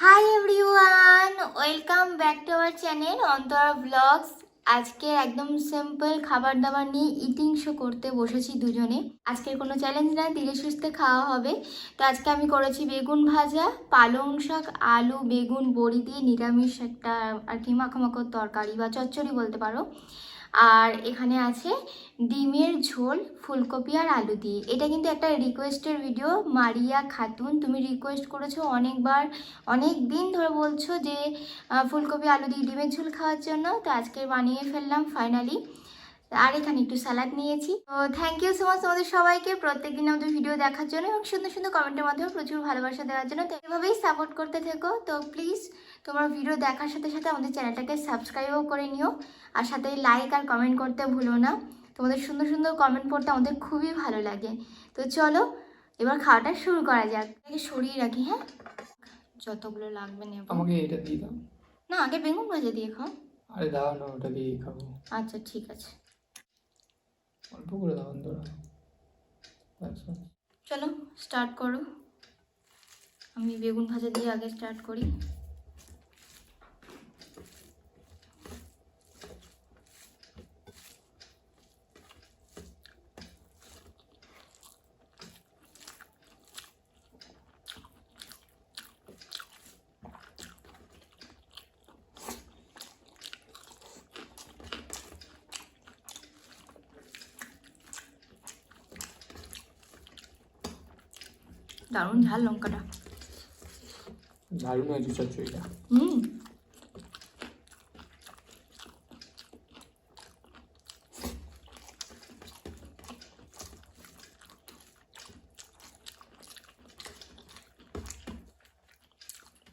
High everyone, welcome back to our channel Antara blogs. আজকে একদম simple খাবার দাবার নিয়ে ইটিং শো করতে বসেছি দুজনে। আজকের কোনো চ্যালেঞ্জ না, ধীরে সুস্থে খাওয়া হবে। তো আজকে আমি করেছি বেগুন ভাজা, পালং শাক, আলু, বেগুন, বড়ি দিয়ে নিরামিষ একটা আর কি মাখো তরকারি বা চচ্চড়ি বলতে পারো। আর এখানে আছে ডিমের ঝোল, ফুলকপি আর আলু দিয়ে। এটা কিন্তু একটা রিকোয়েস্টের ভিডিও। মারিয়া খাতুন, তুমি রিকোয়েস্ট করেছো অনেকবার, অনেক দিন ধরে বলছো যে ফুলকপি আলু দিয়ে ডিমের ঝোল খাওয়ার জন্য। তো আজকে বানিয়ে ফেললাম ফাইনালি। আর এখানে একটু স্যালাড নিয়েছি। তো থ্যাংক ইউ সো মাচ তোমাদের সবাইকে প্রত্যেকদিন আমাদের ভিডিও দেখার জন্য এবং সুন্দর সুন্দর কমেন্টের মাধ্যমে প্রচুর ভালোবাসা দেওয়ার জন্য। তো এভাবেই সাপোর্ট করতে থেকো। তো প্লিজ তোমার ভিডিও দেখার সাথে সাথে আমাদের চ্যানেলটাকে সাবস্ক্রাইবও করে নিও, আর সাথে লাইক আর কমেন্ট করতে ভুলো না। তোমাদের সুন্দর সুন্দর কমেন্ট পড়তে আমাদের খুবই ভালো লাগে। তো চলো এবার খাওয়াটা শুরু করা যাক। এটাকে সরিয়ে রাখি, হ্যাঁ, যতগুলো লাগবে নেব। আমাকে এটা দিয়ে দাও। না, আগে বেগুন ভাজা দিয়ে খাও। আরে দাও না, ওটা দিয়ে খাবো। আচ্ছা ঠিক আছে, অল্প করে দাও অন্তরা। আচ্ছা, চলো স্টার্ট করো। আমি বেগুন ভাজা দিয়ে আগে স্টার্ট করি। দারুণ ঝাল লঙ্কাটা। দারুণ হয়েছে চচ্চড়িটা। হুম,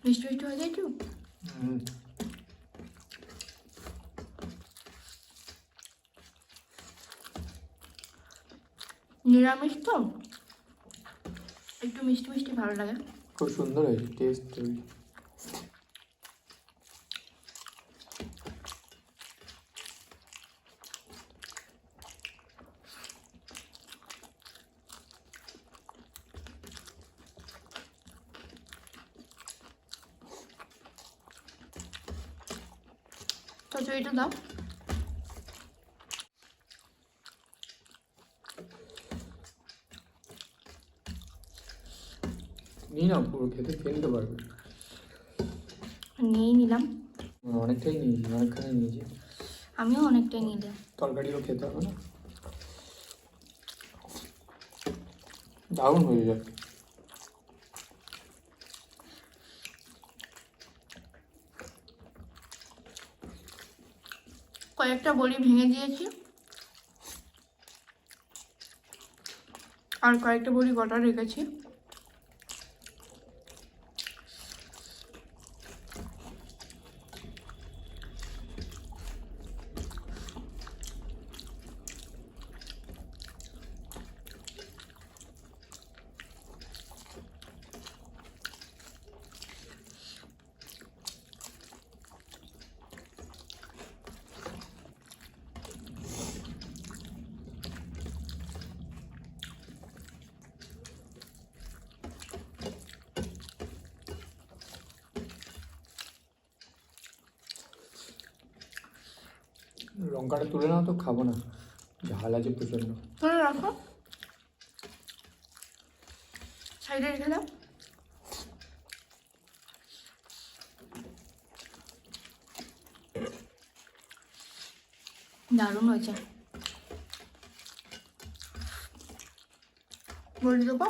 মিষ্টি মিষ্টি হয়ে যায় একটু। হুম, নিরামিষ তো একটু মিষ্টি মিষ্টি ভালো লাগে। খুব সুন্দর হয়েছে টেস্ট। চচ্চড়িটা দাও। নিয়ে নাও, পুরো খেতে ফেলতে পারবে। নিয়েই নিলাম। অনেকটাই নিয়েছি, অনেকখানি নিয়েছি। আমিও অনেকটাই নিলাম। তরকারিও খেতে হবে না। দারুণ হয়ে যায়। কয়েকটা বড়ি ভেঙে দিয়েছি, আর কয়েকটা বড়ি গোটা রেখেছি। লঙ্কাটা তুলে নাও তো, খাবো না, ঝাল আছে প্রচণ্ড। তুলে রাখো, সাইডে রেখে দাও। দারুণ হয়েছে। বড়ি দেবো।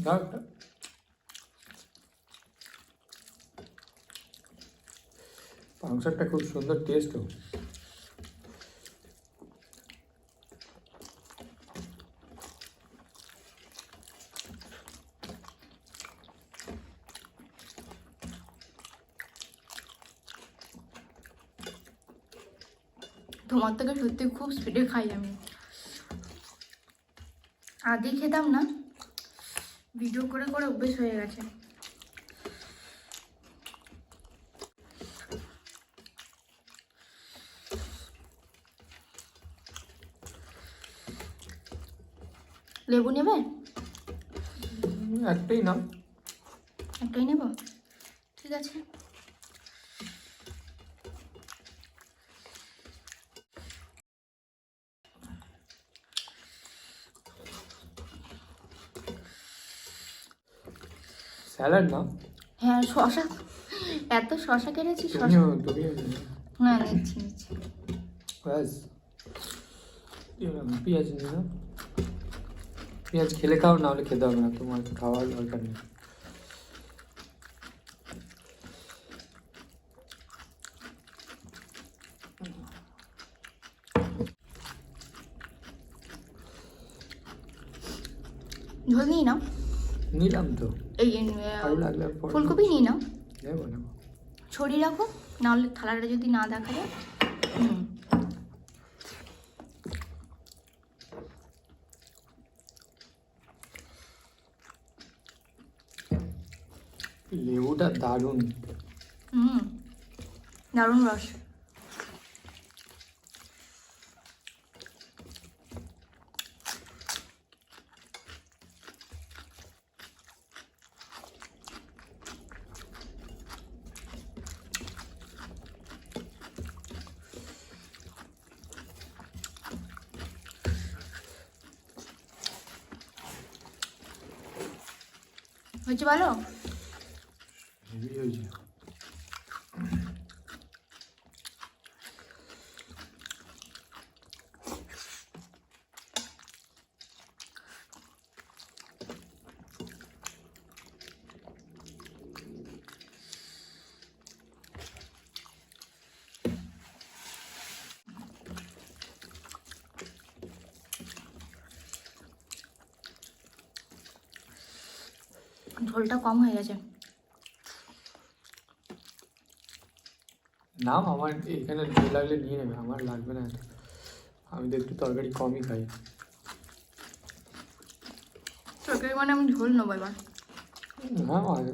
দাও একটা। পালং শাকটা খুব সুন্দর টেস্ট। তোমার থেকে সত্যি খুব স্পিডে খাই আমি। আগে খেতাম না, ভিডিও করে করে অভ্যেস হয়ে গেছে। লেবু নেবে? একটাই নাও। একটাই নেব। ঠিক আছে। স্যালাড না? হ্যাঁ শশা, এত শশা কেটেছি শশা। তুমিও হ্যাঁ নিচ্ছি নিচ্ছি। ব্যাস পেঁয়াজ নিয়ে না, পেঁয়াজ খেলে খাও, না হলে খেতে হবে না, তোমার খাওয়ার দরকার নেই। ঝোল নিই না, নিলাম তো, এই আরো লাগলে পরে ফুলকপি নিই না, নেবো নেবো। ছড়িয়ে রাখো, নাহলে থালাটা যদি না দেখা যায়। লেবুটা দারুণ। দারুণ রস। হয়েছে ভালো? হেভি হয়েছে। ঝোলটা কম হয়ে গেছে। নাম আমার এখানে ঝোল লাগলে নিয়ে নেবে, আমার লাগবে না এত। আমি তো একটু তরকারি কমই খাই। তরকারি মানে আমি ঝোল নেবো এবার। হ্যাঁ আগে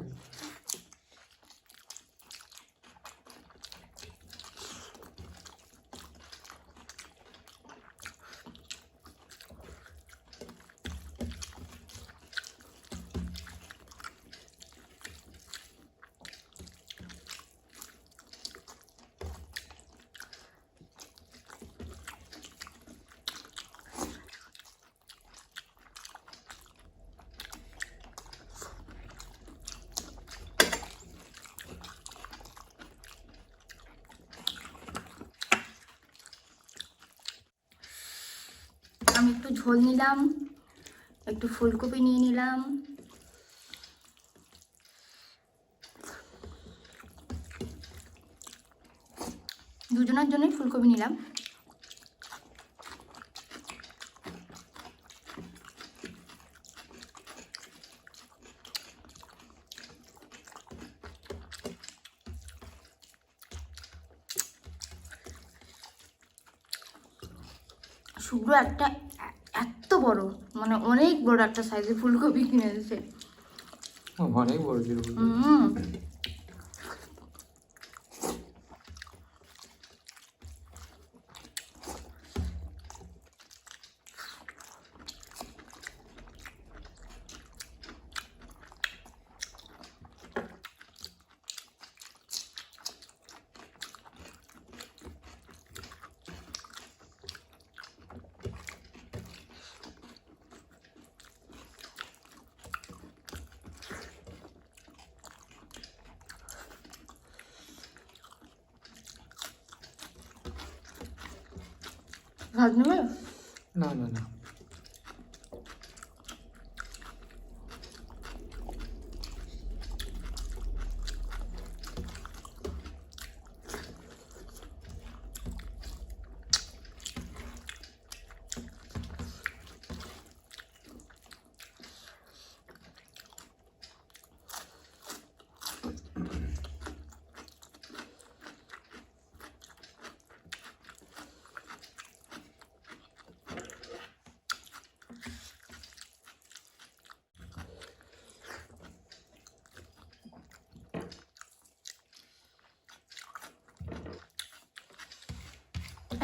আমি একটু ঝোল নিলাম, একটু ফুলকপি নিয়ে নিলাম, দুজনের জন্যই ফুলকপি নিলাম। শুভ্র একটা এত বড়, মানে অনেক বড় একটা সাইজের ফুলকপি কিনে দিয়েছে। অনেক বড় ছিল। ভাত নেবে? না না না,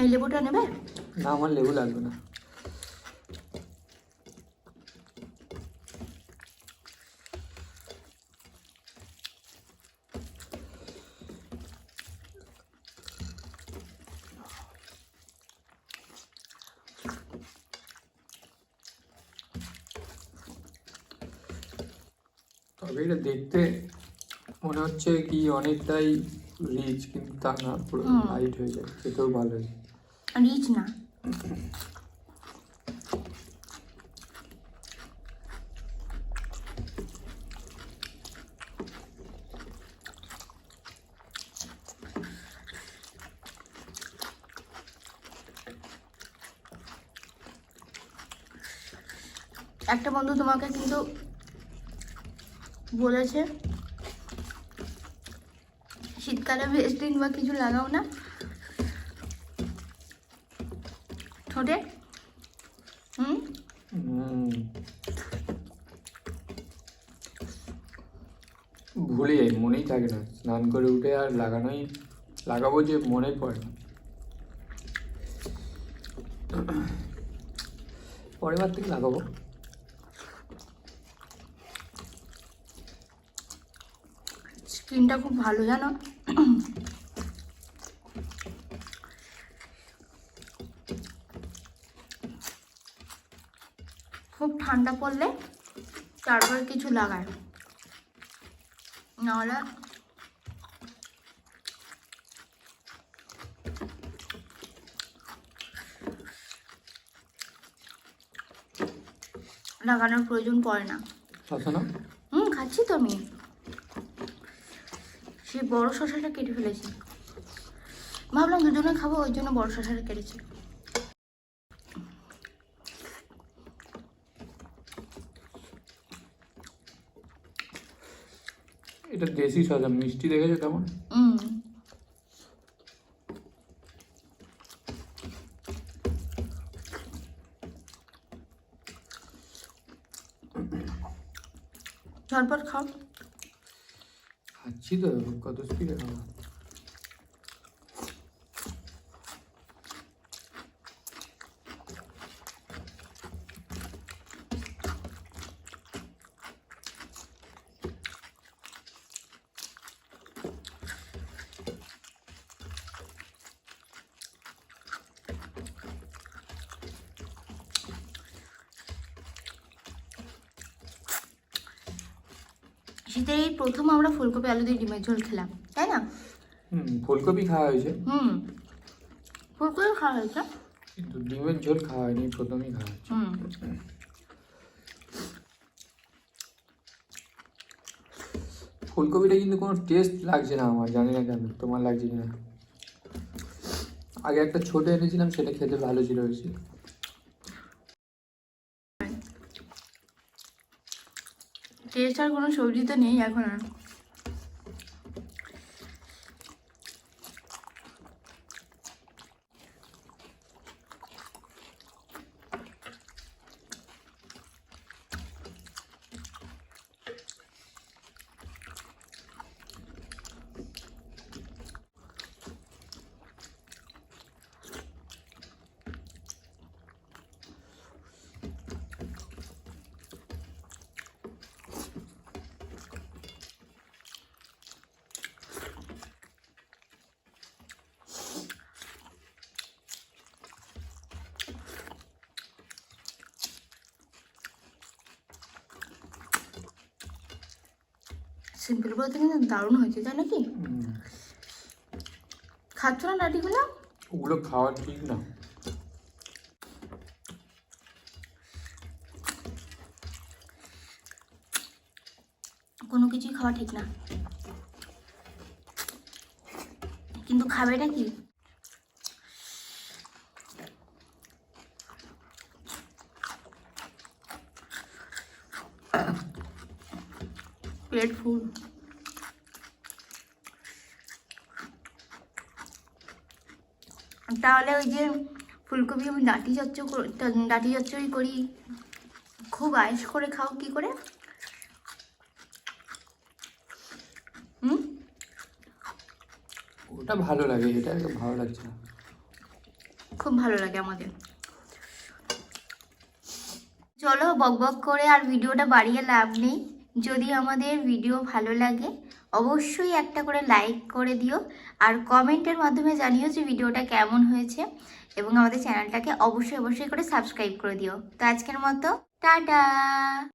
এই লেবুটা নেবে? না আমার লেবু লাগবে না। তবে এটা দেখতে মনে হচ্ছে কি অনেকটাই রিচ, কিন্তু তা না, পুরো লাইট হয়ে যায়, খেতেও ভালো হয়। রিচ না, একটা বন্ধু তোমাকে কিন্তু বলেছে শীতকালে ভেসলিন বা কিছু লাগাও না ঠোঁটে। ভুলে যাই, মনেই থাকে না, স্নান করে উঠে আর লাগাবো যে মনেই পড়ে না। পরের বার থেকে লাগাবো। স্কিনটা খুব ভালো জানো, খুব ঠান্ডা পড়লে তারপর কিছু লাগায়, নাহলে লাগানোর প্রয়োজন পড়ে না। শশা না? খাচ্ছি তো আমি, সে বড় শশাটা কেটে ফেলেছি, ভাবলাম দুজনে খাবো, ওই জন্য বড় শশাটা কেটেছি। এটা দেশি শশা, মিষ্টি দেখেছো কেমন? ঝটপট খাও। খাচ্ছি তো, কত স্পিডে খাবো। শীতের এই প্রথম আমরা ফুলকপি আলু দিয়ে ডিমের ঝোল খেলাম, তাই না? ফুলকপি খাওয়া হয়েছে, ফুলকপি খাওয়া হয়েছে, কিন্তু ডিমের ঝোল খাওয়া হয়নি, প্রথমেই খাওয়া হয়েছে। ফুলকপিটা কিন্তু কোনো টেস্ট লাগছে না আমার, জানি না কেন, তোমার লাগছে কিনা। আগে একটা ছোট এনেছিলাম, সেটা খেতে ভালো ছিল বেশি। টেস্ট আর কোনো সবজি তো নেই এখন আর। সিম্পল বলতে কিন্তু দারুণ হয়েছে, তাই নাকি? খাচ্ছ না ডাটিগুলো? ওগুলো খাওয়া ঠিক না। কোনো কিছুই খাওয়া ঠিক না, কিন্তু খাবেটা কি? Plate full. তাহলে ওই যে ফুলকপি আমি ডাটি চচ্চড়ি করি, খুব আয়েস করে খাও কি করে? ওটা ভালো লাগে, এটা ভালো লাগছে না। খুব ভালো লাগে আমাদের। চলো বক বক করে আর ভিডিওটা বাড়িয়ে লাভ নেই। যদি আমাদের ভিডিও ভালো লাগে অবশ্যই একটা করে লাইক করে দিও, আর কমেন্টের মাধ্যমে জানিও যে ভিডিওটা কেমন হয়েছে, এবং আমাদের চ্যানেলটাকে অবশ্যই করে সাবস্ক্রাইব করে দিও। তো আজকের মতো টাটা।